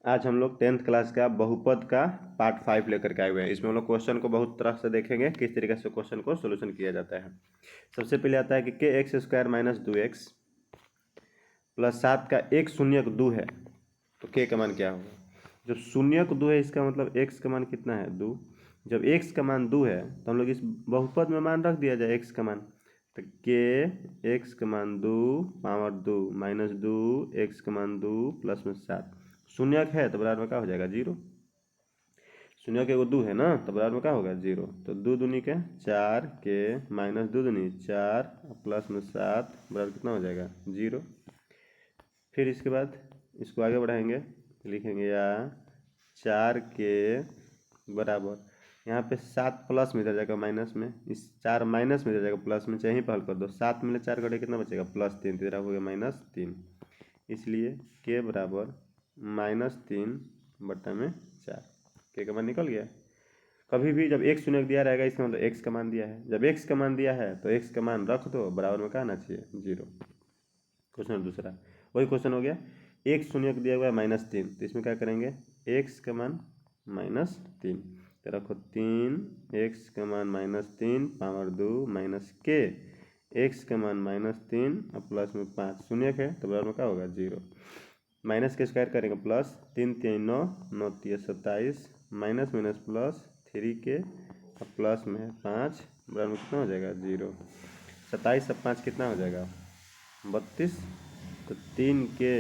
आज हम लोग 10th क्लास का बहुपद का पार्ट 5 लेकर के आए हुए हैं। इसमें हम लोग क्वेश्चन को बहुत तरह से देखेंगे, किस तरीके से क्वेश्चन को सोल्यूशन किया जाता है। सबसे पहले आता है कि के x square minus 2x plus 7 का एक शून्य को 2 है, तो के का मान क्या होगा। जब शून्य को 2 है इसका मतलब x का मान कितना है, 2। जब x का मान 2 है तो हम लोग इस बहुपद में मान रख दिया जाए x का मान, तो के x का मान 2 पावर 2 माइनस 2 x का मान 2 प्लस में 7 शून्य है तो बराबर में क्या हो जाएगा, 0। शून्य के वो 2 है ना, तो बराबर में क्या होगा, 0। तो 2 दूनी के 4 के माइनस 2 दूनी 4 प्लस में 7 बराबर कितना हो जाएगा, 0। फिर इसके बाद इसको आगे बढ़ाएंगे, लिखेंगे या 4 के बराबर यहाँ पे 7 प्लस में इधर जाएगा माइनस में, इस 4 माइनस में इधर जाएगा प्लस में, चाहे पहल कर दो 7 में 4 कटे कितना बचेगा, +3, तो इधर हो गया -3। इसलिए के बराबर -3 बट्टा में 4, के का मान निकल गया। कभी भी जब x शून्य दिया रहेगा इसका मतलब x का मान दिया है, जब x का मान दिया है तो x का मान रख दो, बराबर में क्या आना चाहिए, 0। क्वेश्चन दूसरा वही क्वेश्चन हो गया, x शून्य को दिया हुआ है -3, तो इसमें क्या करेंगे, x का मान -3 तो रखो 3, x का मान -3 पावर 2 माइनस के x का मान -3 और प्लस में 5 शून्य है तो बराबर में क्या होगा, 0। माइनस के स्क्वायर करेंगे प्लस 3 3 9 9 3 27 माइनस माइनस प्लस 3 के और प्लस में 5 बराबर में कितना हो जाएगा, 0। 27 और 5 कितना हो जाएगा, 32। तो 3 के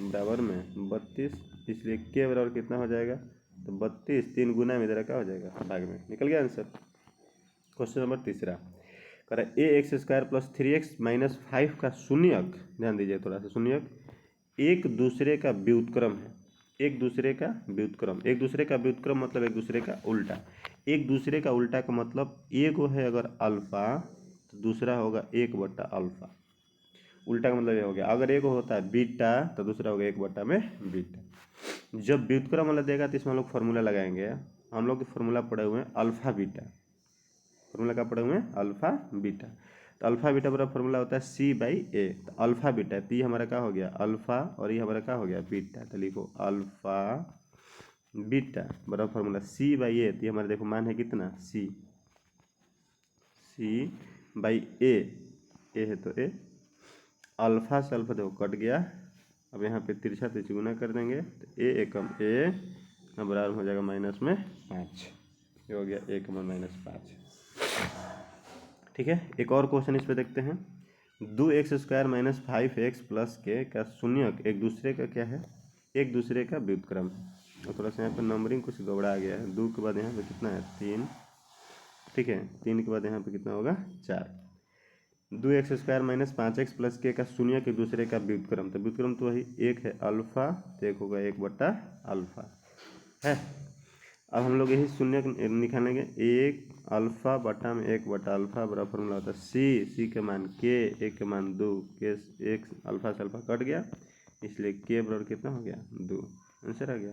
बराबर में 32, इसलिए के बराबर कितना हो जाएगा, तो 32 3 गुना में इधर क्या हो जाएगा, भाग में निकल गया आंसर। क्वेश्चन नंबर तीसरा कह रहा है ax square plus 3x minus 5 का शून्यक, ध्यान दीजिए थोड़ा सा, शून्यक एक दूसरे का व्युत्क्रम है। एक दूसरे का व्युत्क्रम, एक दूसरे का व्युत्क्रम मतलब एक दूसरे का उल्टा। एक दूसरे का उल्टा का मतलब एक है अगर अल्फा तो दूसरा होगा 1/अल्फा। उल्टा का मतलब ये हो गया, अगर एक होता है बीटा तो दूसरा होगा 1 में बीटा। जब व्युत्क्रम वाला देगा तो इसमें हम लोग फॉर्मूला लगाएंगे। हम लोग फॉर्मूला पढ़े हुए हैं अल्फा बीटा, फॉर्मूला का पढ़े हुए हैं अल्फा बीटा। तो अल्फा बीटा बराबर फॉर्मूला होता है C/A। तो अल्फा बीटा तो ये हमारा क्या हो गया, अल्फा, और ये हमारा क्या हो गया, बीटा। तो लिखो अल्फा बीटा बराबर फॉर्मूला C/A। तो ये हमारा देखो मान है कितना, C/A, ए है तो ए, अल्फा से अल्फा देखो कट गया। अब यहाँ पे तिरछा तिरछी गुना कर देंगे तो ए एकम ए बराबर हो जाएगा -5, ये हो गया 1 -5। ठीक है, एक और क्वेश्चन इस पे देखते हैं। 2x square minus 5x plus के का शून्यक एक दूसरे का क्या है, एक दूसरे का व्युत्क्रम है। और थोड़ा सा यहाँ पे नंबरिंग कुछ गड़बड़ा गया है, 2 के बाद यहाँ पे कितना है, 3। ठीक है, 3 के बाद यहाँ पे कितना होगा, 4। 2x square minus 5x plus के का शून्यक एक दूसरे का व्युत्क्रम, तो व्युत्क्रम तो वही एक है अल्फा, तो एक होगा 1/अल्फा है। अब हम लोग यही शून्य निकालेंगे, 1 अल्फा बटा में 1/अल्फा बराबर फॉर्मूला होता है सी के मान के, एक के मान 2 के, एक अल्फा से अल्फा कट गया, इसलिए के बराबर कितना हो गया, 2। आंसर आ गया।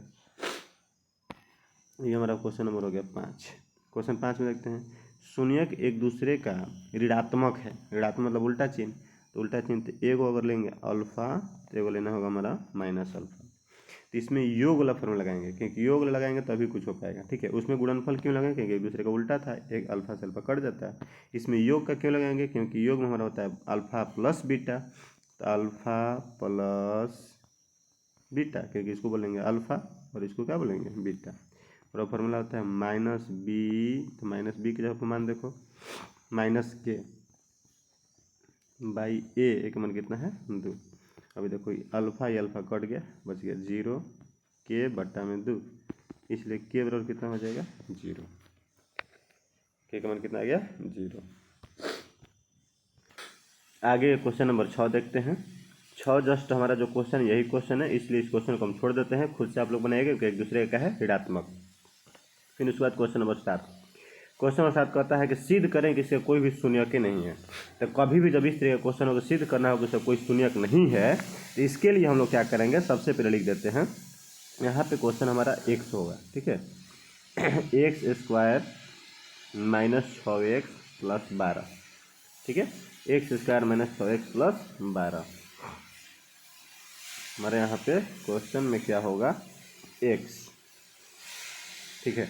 ये हमारा क्वेश्चन नंबर हो गया 5। क्वेश्चन 5 में देखते हैं, शून्यक एक दूसरे का ऋणात्मक है, ऋणात्मक मतलब उल्टा चिन्ह, तो उल्टा चिन्ह तो एगो अगर लेंगे अल्फा तो एगो लेना होगा हमारा माइनस अल्फा। तो इसमें योग वाला फॉर्मूला लगाएंगे, क्योंकि योग लगाएंगे तभी कुछ हो पाएगा। ठीक है, उसमें गुणनफल क्यों लगाएंगे, क्योंकि एक दूसरे का उल्टा था, एक अल्फा से अल्फा कट जाता है। इसमें योग का क्यों लगाएंगे, क्योंकि योग में हमारा होता है अल्फा प्लस बीटा, तो अल्फा प्लस बीटा, क्योंकि इसको बोलेंगे अल्फा और इसको क्या बोलेंगे, बीटा। और फॉर्मूला होता है -b, तो -b की जगह पर मान देखो -k बाई ए, एक मान कितना है, 2। अभी देखो अल्फा ये अल्फा कट गया, बच गया 0 के बट्टा में 2, इसलिए के बराबर कितना हो जाएगा, 0। के का मान कितना आ गया, 0। आगे क्वेश्चन नंबर 6 देखते हैं। 6 जस्ट हमारा जो क्वेश्चन यही क्वेश्चन है, इसलिए इस क्वेश्चन को हम छोड़ देते हैं, खुद से आप लोग बनाएंगे कि एक दूसरे का है ऋणात्मक। फिर उसके बाद क्वेश्चन नंबर 7, क्वेश्चन नंबर 7 कहता है कि सिद्ध करें कि इसका कोई भी शून्यक नहीं है। तो कभी भी जब इस तरह का क्वेश्चन होगा सिद्ध करना होगा कि कोई शून्यक नहीं है, तो इसके लिए हम लोग क्या करेंगे, सबसे पहले लिख देते हैं यहाँ पे क्वेश्चन हमारा x होगा। ठीक है, x square minus 6x plus 12। ठीक है, x square minus 6x plus 12 हमारे यहाँ पे क्वेश्चन में क्या होगा, एक्स। ठीक है,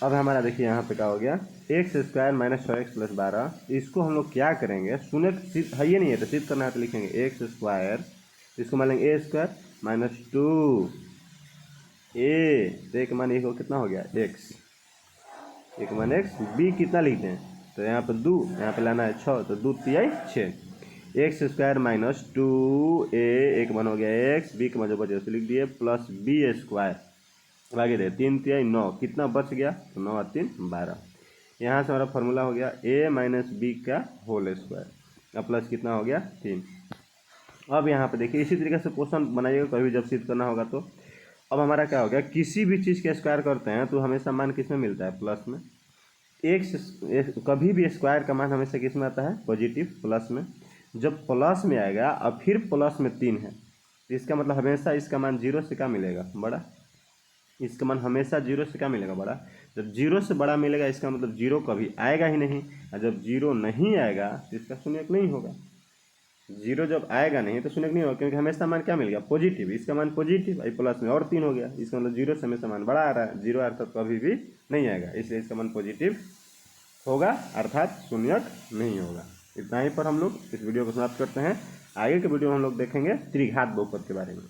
अब हमारा देखिए यहाँ पे क्या हो गया, x square minus 6x plus 12। इसको हम लोग क्या करेंगे, शून्य है ये नहीं है तो सिद्ध करना है तो लिखेंगे एक्स स्क्वायर, इसको मान लेंगे ए स्क्वायर माइनस 2 ए, तो एक मान एक कितना हो गया एक्स, एक मान एक्स, बी कितना लिखते हैं तो यहाँ पे 2, यहाँ पे लाना है 6, तो 2 तिहाई 6, एक्स स्क्वायर माइनस 2 ए, एक मान हो गया एक्स, बी के मजो बचे लिख दिए प्लस बी स्क्वायर, आगे दे 3 तिहाई 9, कितना बच गया तो 9 और 3 12। यहाँ से हमारा फॉर्मूला हो गया ए माइनस बी का होल स्क्वायर, अब प्लस कितना हो गया 3। अब यहाँ पे देखिए इसी तरीके से क्वेश्चन बनाइएगा कभी जब सिद्ध करना होगा तो। अब हमारा क्या हो गया, किसी भी चीज़ के स्क्वायर करते हैं तो हमेशा मान किस में मिलता है, प्लस में। कभी भी स्क्वायर का मान हमेशा किस में आता है, पॉजिटिव प्लस में। जब प्लस में आएगा और फिर प्लस में 3 है तो इसका मतलब हमेशा इसका मान 0 से क्या मिलेगा, बड़ा। इसका मान हमेशा 0 से क्या मिलेगा, बड़ा। जब 0 से बड़ा मिलेगा इसका मतलब 0 कभी आएगा ही नहीं, और जब 0 नहीं आएगा तो इसका शून्यक नहीं होगा। 0 जब आएगा नहीं तो शून्यक नहीं होगा, क्योंकि हमेशा मान क्या मिल गया, पॉजिटिव। इसका मान पॉजिटिव, आई प्लस में और 3 हो गया, इसका मतलब 0 से हमेशा मान बड़ा आ रहा है, 0 अर्थात कभी भी नहीं आएगा, इसलिए इसका मान पॉजिटिव होगा, अर्थात शून्यक नहीं होगा। इतना ही पर हम लोग इस वीडियो को समाप्त करते हैं। आगे के वीडियो में हम लोग देखेंगे त्रिघात बहुपद के बारे में।